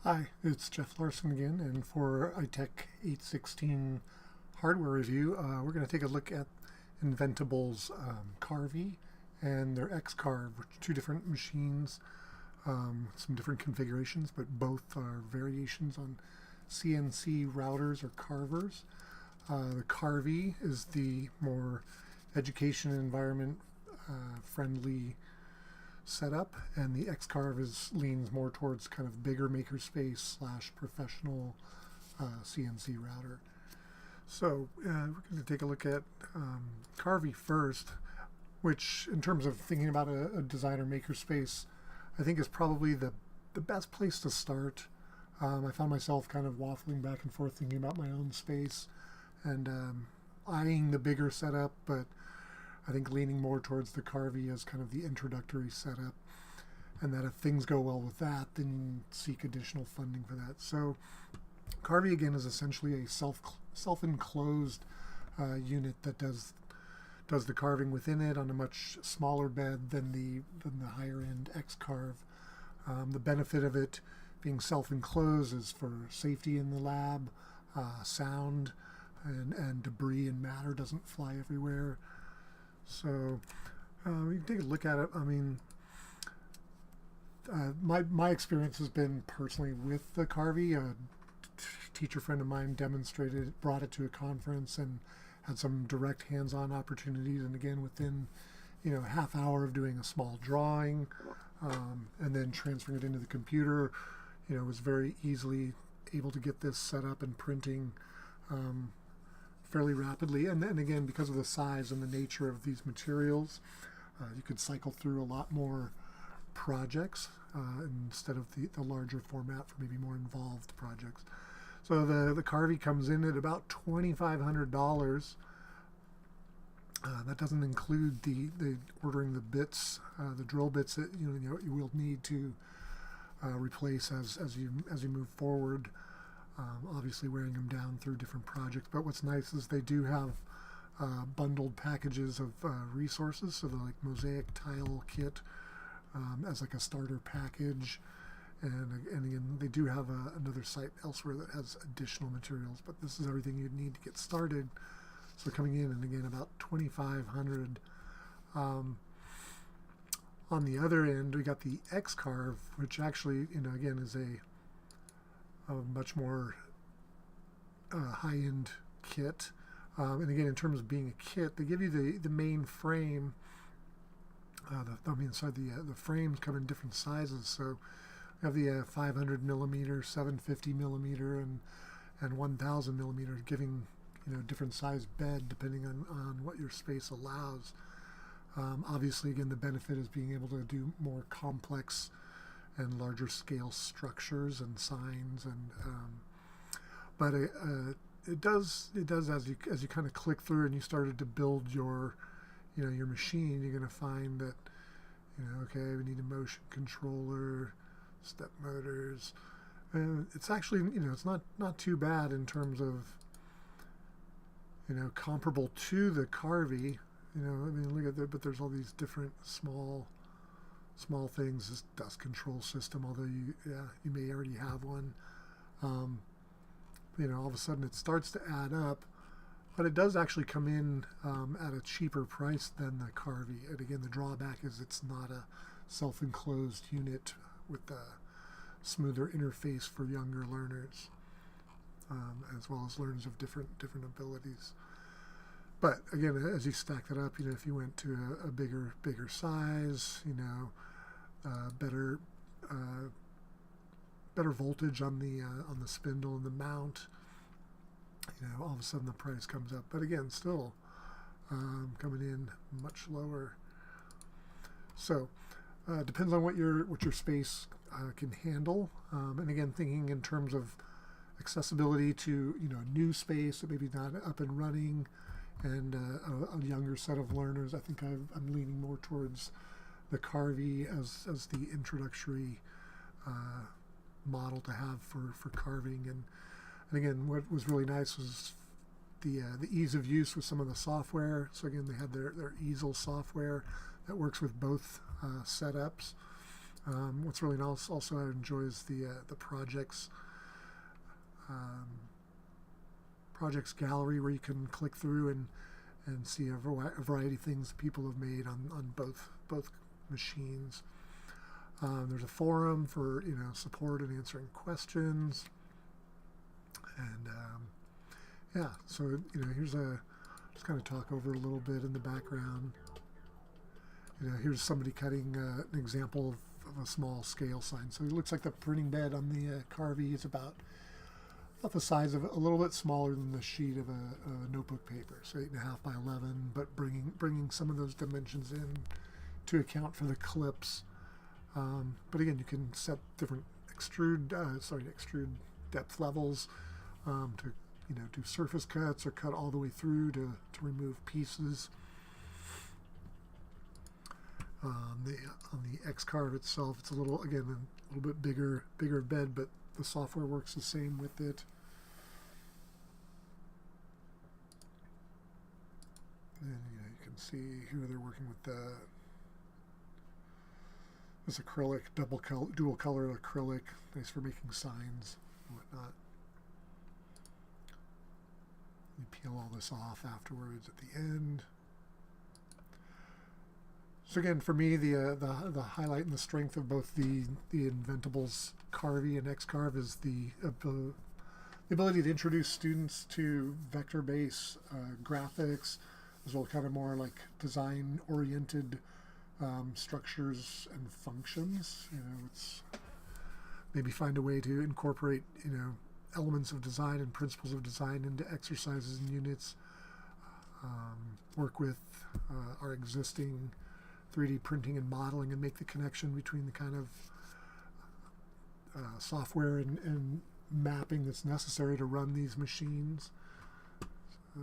Hi, it's Jeff Larson again, and for ITEC 816 hardware review, we're going to take a look at Inventable's Carvey and their X-Carve, which are two different machines, some different configurations, but both are variations on CNC routers or carvers. The Carvey is the more education and environment friendly setup, and the X-Carve leans more towards kind of bigger makerspace / professional CNC router. So we're going to take a look at Carvey first, which in terms of thinking about a designer makerspace, I think is probably the best place to start. I found myself kind of waffling back and forth thinking about my own space and eyeing the bigger setup, but I think leaning more towards the Carvey as kind of the introductory setup, and that if things go well with that, then you seek additional funding for that. So Carvey, again, is essentially a self-enclosed unit that does the carving within it on a much smaller bed than the higher-end X-Carve. The benefit of it being self-enclosed is for safety in the lab, sound, and debris and matter doesn't fly everywhere. So we can take a look at it. I mean, my experience has been personally with the Carvey. A teacher friend of mine brought it to a conference and had some direct hands-on opportunities. And again, within a half hour of doing a small drawing and then transferring it into the computer, was very easily able to get this set up and printing fairly rapidly. And then again, because of the size and the nature of these materials, you could cycle through a lot more projects instead of the larger format for maybe more involved projects. So the Carvey comes in at about $2,500. That doesn't include the ordering the bits, the drill bits that you will need to replace as you move forward. Obviously wearing them down through different projects. But what's nice is they do have bundled packages of resources, so they're like mosaic tile kit as like a starter package. And again, they do have another site elsewhere that has additional materials, but this is everything you'd need to get started. So coming in, and again, about $2,500. On the other end, we got the X-Carve, which actually, again, is a much more high-end kit. And again, in terms of being a kit, they give you the main frame. The frames come in different sizes. So we have the 500 millimeter, 750 millimeter, and 1,000 millimeter, giving different size bed depending on what your space allows. Obviously, again, the benefit is being able to do more complex and larger scale structures and signs, and but it does as you kind of click through and you started to build your your machine, you're going to find that okay, we need a motion controller, step motors, and it's actually it's not too bad in terms of comparable to the Carvey. I mean, look at that, but there's all these different small things. This dust control system, although you may already have one. All of a sudden it starts to add up, but it does actually come in at a cheaper price than the Carvey. And again, the drawback is it's not a self-enclosed unit with a smoother interface for younger learners, as well as learners of different abilities. But again, as you stack that up, if you went to a bigger size, better voltage on the spindle and the mount, all of a sudden the price comes up. But again, still coming in much lower. So depends on what your space can handle. And again, thinking in terms of accessibility to a new space that maybe not up and running, and a younger set of learners, I think I'm leaning more towards the Carvey as the introductory model to have for carving. And again, what was really nice was the ease of use with some of the software. So again, they had their Easel software that works with both setups. What's really nice also I enjoy is the projects projects gallery, where you can click through and see a variety of things people have made on both machines. There's a forum for support and answering questions, and yeah. So here's just kind of talk over a little bit in the background. Here's somebody cutting an example of a small scale sign. So it looks like the printing bed on the Carvey is about the size of a little bit smaller than the sheet of a notebook paper, so 8.5 by 11, but bringing some of those dimensions in to account for the clips. But again, you can set different extrude depth levels to do surface cuts or cut all the way through to remove pieces. On the X-Carve itself, it's a little bit bigger bed, but the software works the same with it. And you can see here they're working with this acrylic, dual color acrylic, nice for making signs and whatnot. You peel all this off afterwards at the end. So again, for me, the highlight and the strength of both the Inventables Carvey and X-Carve is the ability to introduce students to vector-based graphics, as well as kind of more like design-oriented structures and functions. It's maybe find a way to incorporate elements of design and principles of design into exercises and units. Work with our existing 3D printing and modeling and make the connection between the kind of software and mapping that's necessary to run these machines. So,